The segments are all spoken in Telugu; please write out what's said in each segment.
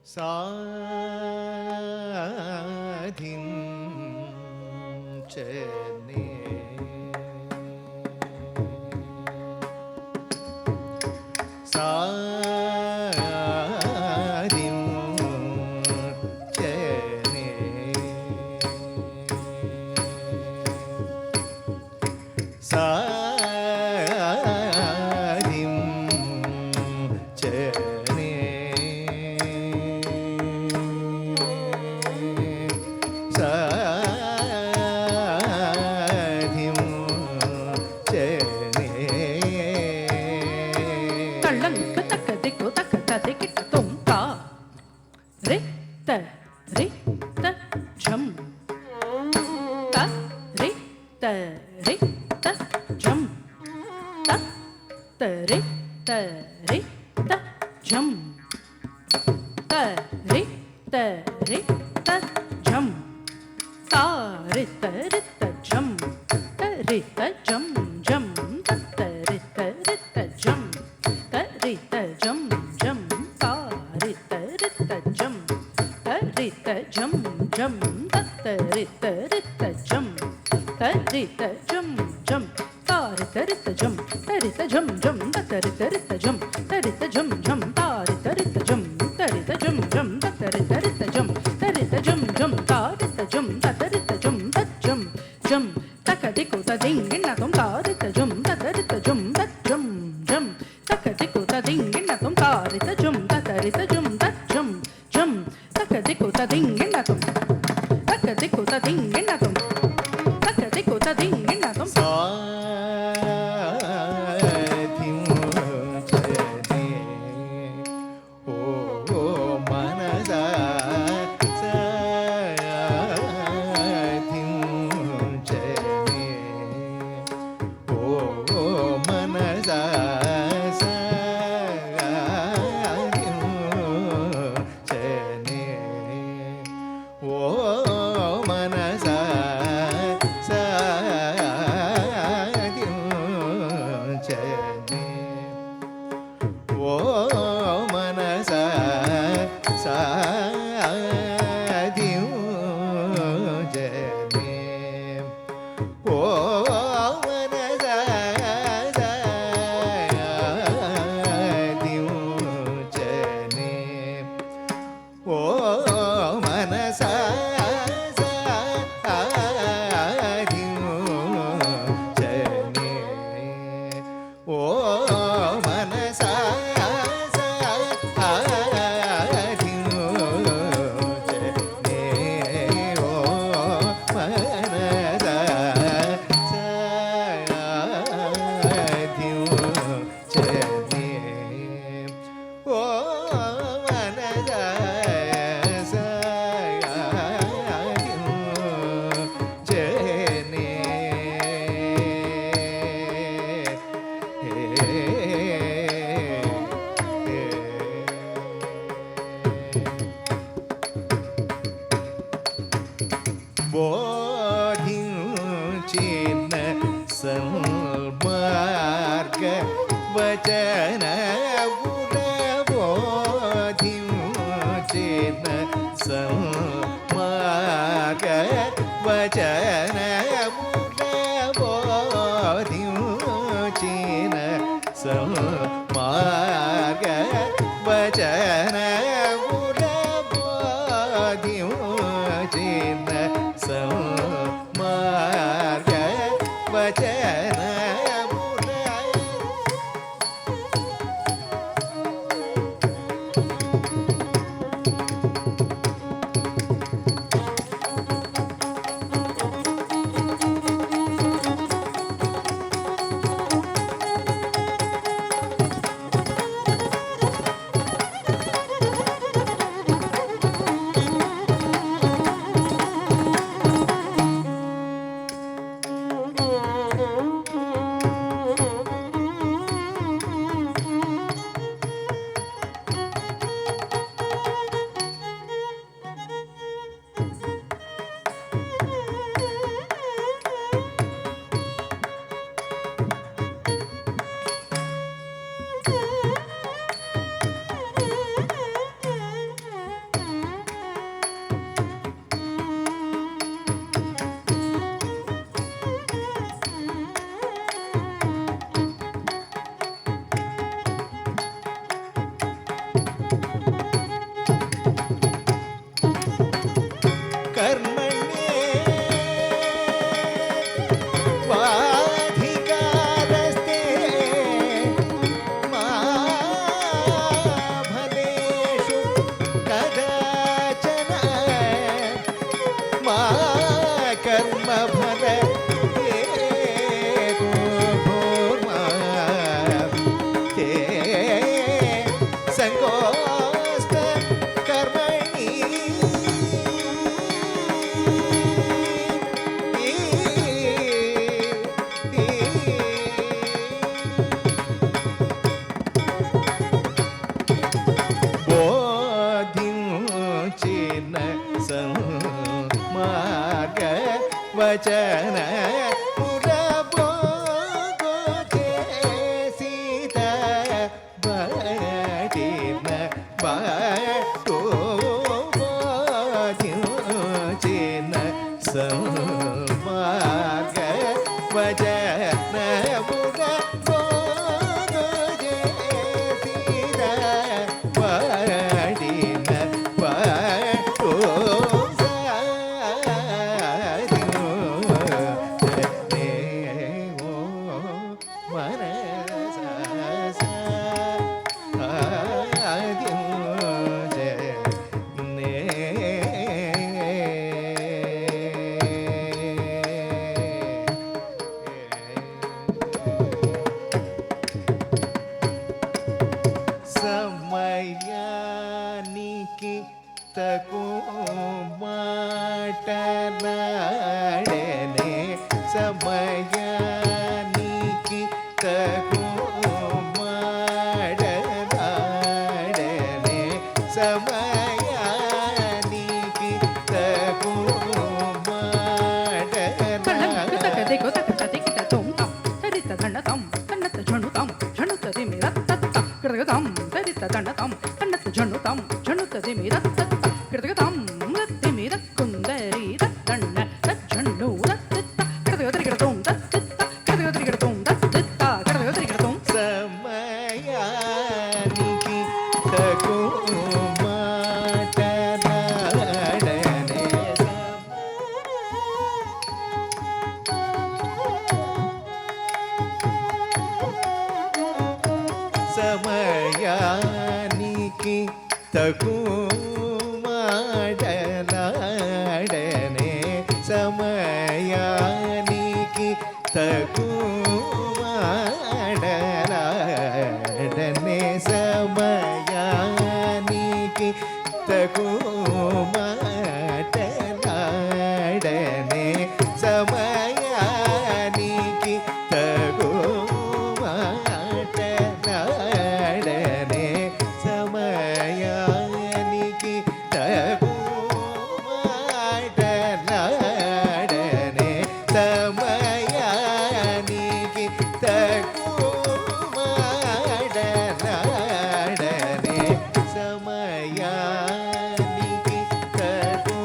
സാധിം ചനേ സാധിം ചനേ സാധിം ചനേ తకు మాటలాడనే సమయానికి తకు మాటలాడనే సమయానికి తకు సమయానికి తగు మాటలాడనే సమయానికి తగు మాటలాడనే సమయానికి తగు మాటలాడనే సమయానికి తగు మాటలాడనే సమయానికి తగు మాటలాడనే సమయానికి తగు మాటలాడనే సమయానికి తగు మాటలాడనే సమయానికి తగు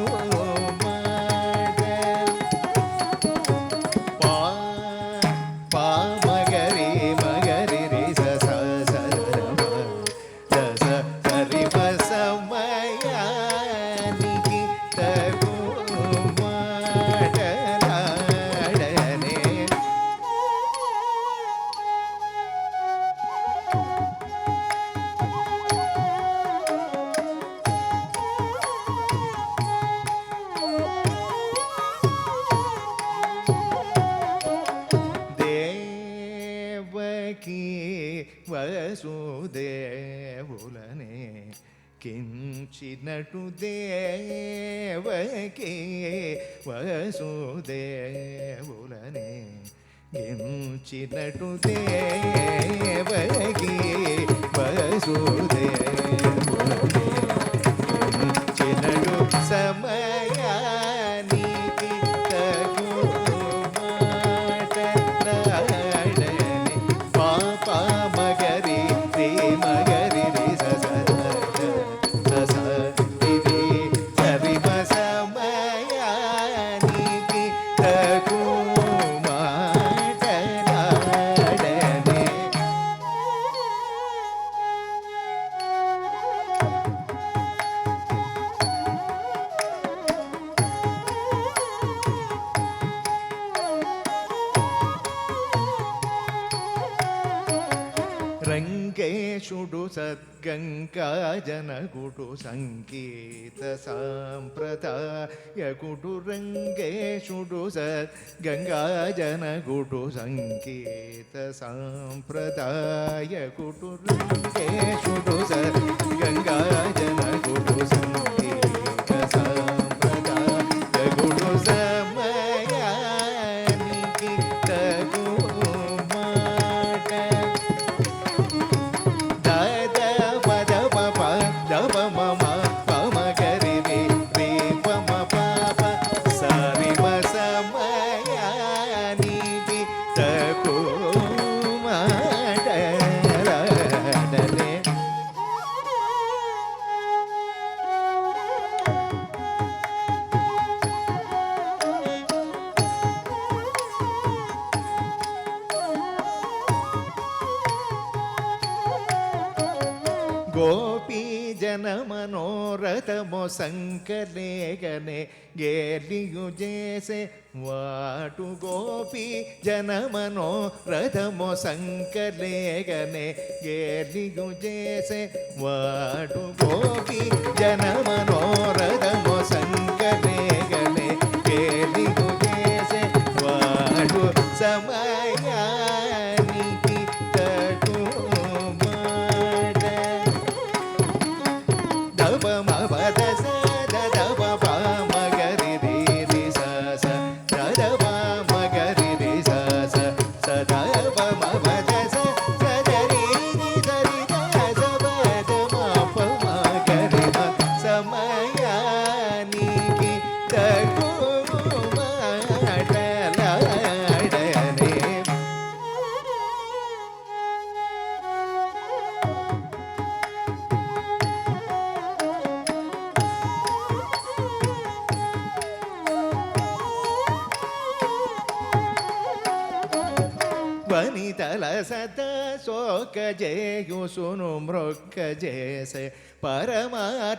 పా మగరి మగరి రి స స స స స సరి ప సమయానికి తగు మాటలాడనే దేవకీ వసుదేవులనే కించినటు దేవకీ వసుదేవులనే కించినటు దేవకీ వసుదేవులనే కించినటు సమయానికి తగు మాటలాడనే పాప మగరి రే మగరి రే స స స స రి సరి మ సమయానికి తగు మాటలాడనే రంగేశుడు సద్గంగాజనకుడు సంగీత సాంప్రదాయకుడు రంగేశుడు సద్గంగాజనకుడు సంగీత సాంప్రదాయకుడు రంగేశుడు సద్గంగాజనకుడు సంగీత సాంప్రదాయకుడు సమయానికి తగు మాట దమ మమ పమ గరి రి రి పమ పాప సరి మ సమయానికి తగు మాటలాడనే గోపీ జన మనోరథమో సంకలేగనే గేలియు చేసే వాటు గోపీ జన మనోరథమో సంకలేగనే గేలియు చేసే వాటు గోపీ జన మనోరథమో సంకలేగనే గేలియు చేసే వాటు సమయానికి తగు మాట దమ మద వనితల సత శోక జేయుసును మృక్క చేసే పరమాత్ముడదియుగాక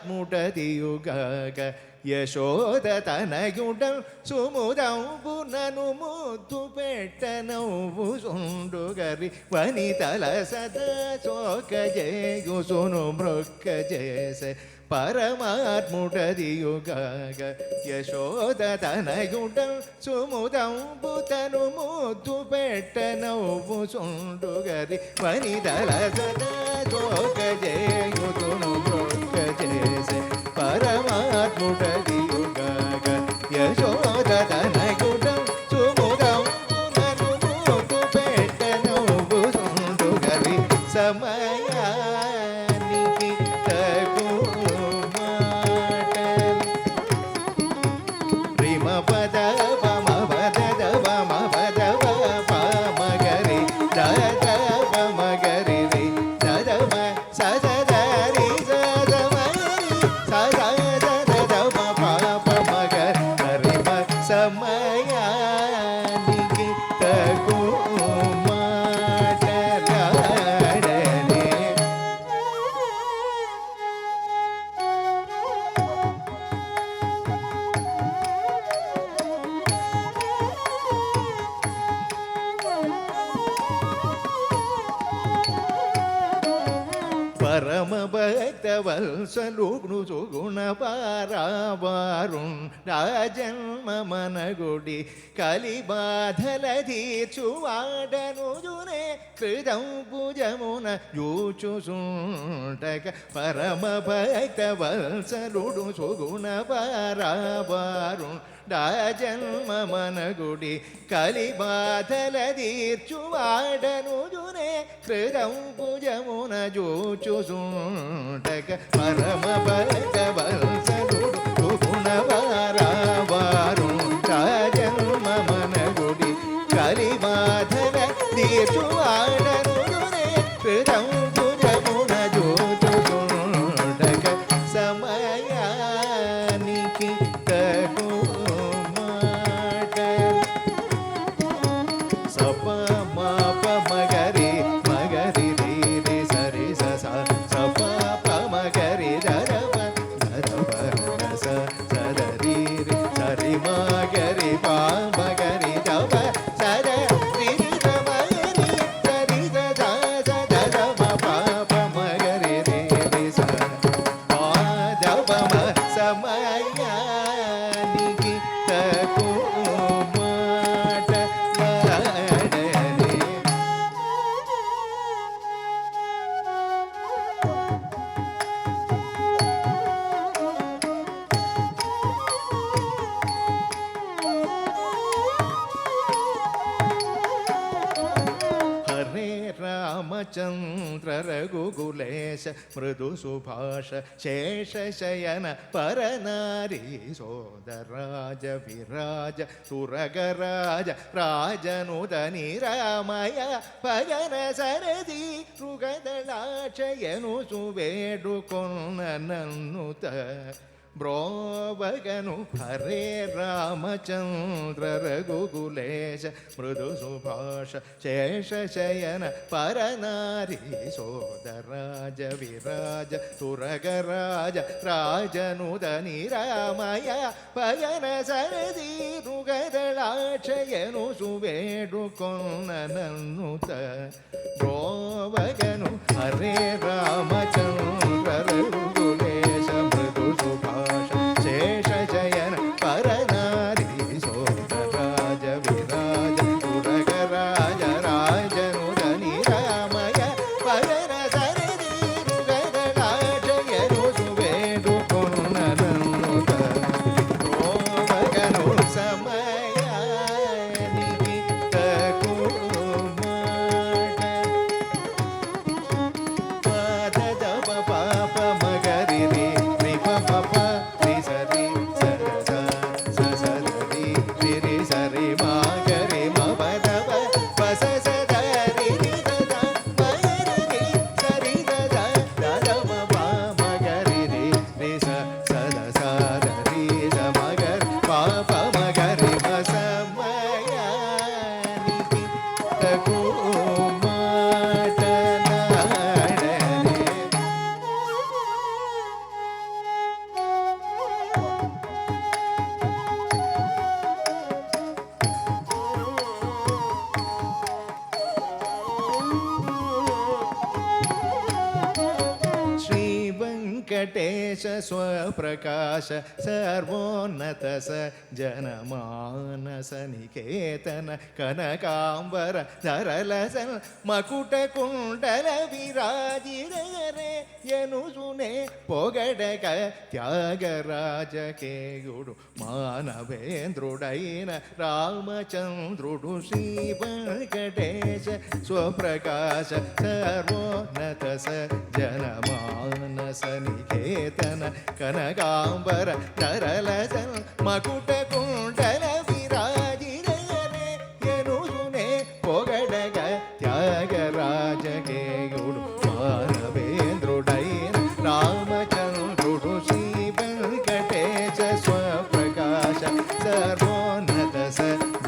యశోద తనయుడ సుముదంబునను ముద్దు పెట్టనవ్వు సుండుగరి వనితల సత శోక జేయుసును మృక్క చేసే పరమాత్ముడదియుగాక యశోద తనయుడ సుముదంబుతను ముద్దు పెట్టనవ్వు సుండుగరి వనితల సదా శోక జేయుతును మృక్క చేసే పరమాత్ముడదియుగాక యశోద తనయుడ సుముదంబుతను ముద్దు పెట్టనవ్వు సుండుగరి సమయానికి తగు పద పమ పద పమ పద పమ గరి దద పమ గరి రి దద మ సద రి సద మ సద దద పమ పమ గరి మ సమయానికి తగు మాటలాడనే పరమ భక్త వత్సలుగ్ను సుగుణ పారావారుణ్ రాజన్మ మనగుడి కలి బాధల తీర్చువాడనుజునే కృతం భుజమున యూచుసుంటక పరమ భక్త వత్సలుడు సుగుణ పారావారుణ్ రాజన్మ మనగుడి కలి బాధల తీర్చువాడనుజునే కృతం భుజమున జూచుసుంటక పరమ భక్త వత్సలుడు సుగుణవారావారు రాజన్మ మనగుడి కలి బాధల తీర్చువాడనుజునే కృతం భుజమున జూచుసుంటక సమయానికి తగు సప మాప మగరి మగరి రి రి సరి స సప ప మగరి దరప దరప స సద రి రి సరి మగరి ప మగరి దప సద రి రి ద మగరి సరి ద ద స ద ద మ ప ప మగరి రి రి స ప ద ప మ సమయానికి తగు రామచంద్ర రఘుకులేశ మృదు సుభాష శేషశయన పరనారీ సోదరాజ విరాజ సురగరాజ రాజనుద నిరామయ భజన సరది రుగదళాక్షయను సువేడుకొన్న నన్నుత బ్రోవగను హరే రామచంద్ర రఘుకులేశ మృదు సుభాష శేషశయన పరనారీ సోదరాజ విరాజ సురగరాజ రాజనుద నిరామయ భజన సరది రుగదళాక్షయను సువేడుకొన్న నన్నుత బ్రోవగను హరే రామచంద్ర రఘుకులేశ మృదు సుభాష శేషశయన పరనారీ సోదరాజ విరాజ సురగరాజ రాజనుద నిరామయ భజన సరది రుగదళాక్షయను సువేడుకొన్న నన్నుత బ్రోవగను సమయానికి తగు మాట ವೆಂಕಟೇಶ ಸ್ವಪ್ರಕಾಶ ಸರ್ವೋನ್ನತ ಸ ಜನಮಾನಸ ನಿಕೇತನ ಕನಕಾಂಬರ ಧರಲಸ ಮಕುಟ ಕುಂಡಲ ವಿರಾಜಿದರೆ ಎನುಸುನೆ పొగడక త్యాగరాజకేయుడు మానవేంద్రుడైన రామచంద్రుడు శ్రీ వెంకటేశ స్వప్రకాశ సర్వోన్నత స జనమానస నికేతన కనకాంబర ధరలస మకుట కుండల విరాజిరే ఎనుసునే పొగడక త్యాగరాజకేయుడు మానవేంద్రుడైన రామచంద్రుడు శ్రీ వెంకటేశ స్వప్రకాశ సర్వోన్నత స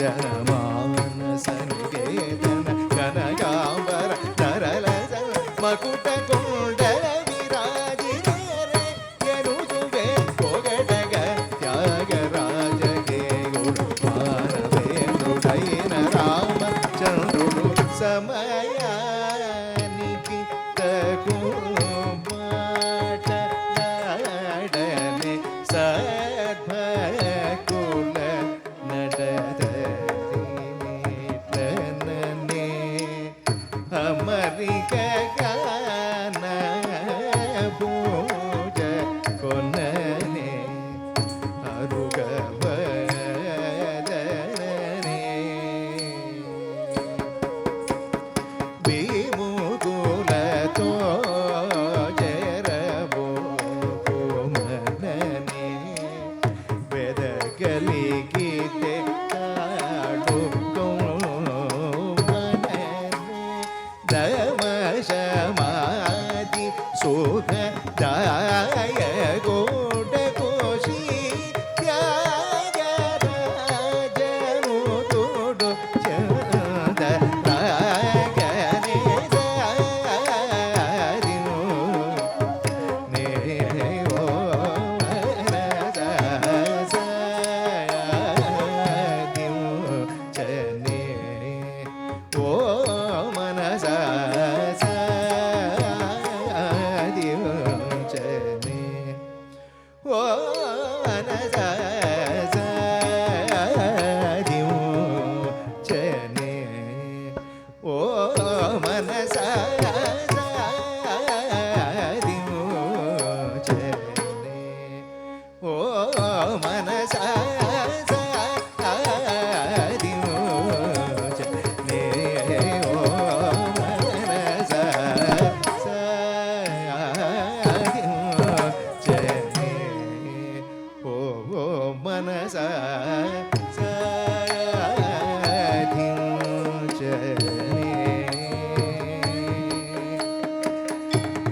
జనమానస నికేతన కనకాంబర ధరలస మకుట కుండల విరాజిరే ఎనుసువే పొగడగ త్యాగరాజకేయుడు మానవేంద్రుడైన రామచంద్రుడు సమయానికి తగు మాటలాడనే సద్భకుల నడదరినే అమరిక గాన పూజ కొననే అరుగవదనే భీముకులతో జరబోమననే వెదగలిగితే తాడుకోమననే దమశమాది సుఖ దాయగోడ కోశి త్యాగరాజనుతుడు చంద రాగనే సారిను నే ఓ మనస సాదిము చనే ఓ మనస సాదిము చనే ఓ మనస సాదిము చనే ఓ మనస సాదిము చనే ఓ మనస సాదిము చనే ఓ మనస సాదిము చనే ఓ మనస సాదిము చనే ఏ